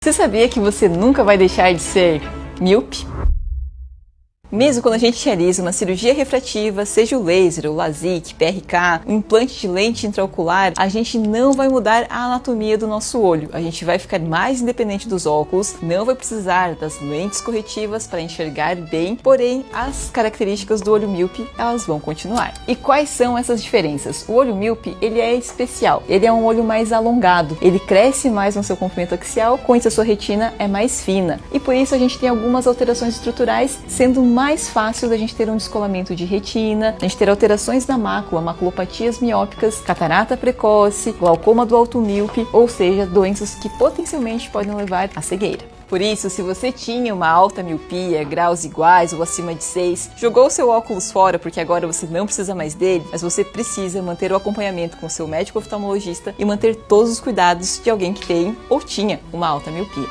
Você sabia que você nunca vai deixar de ser míope? Mesmo quando a gente realiza uma cirurgia refrativa, seja o laser, o LASIK, PRK, um implante de lente intraocular, a gente não vai mudar a anatomia do nosso olho. A gente vai ficar mais independente dos óculos, não vai precisar das lentes corretivas para enxergar bem, porém as características do olho míope, elas vão continuar. E quais são essas diferenças? O olho míope, ele é especial, ele é um olho mais alongado, ele cresce mais no seu comprimento axial, com isso a sua retina é mais fina. E por isso a gente tem algumas alterações estruturais, sendo mais fácil da gente ter um descolamento de retina, a gente ter alterações na mácula, maculopatias miópicas, catarata precoce, glaucoma do alto míope, ou seja, doenças que potencialmente podem levar à cegueira. Por isso, se você tinha uma alta miopia, graus iguais ou acima de 6, jogou seu óculos fora porque agora você não precisa mais dele, mas você precisa manter o acompanhamento com seu médico oftalmologista e manter todos os cuidados de alguém que tem ou tinha uma alta miopia.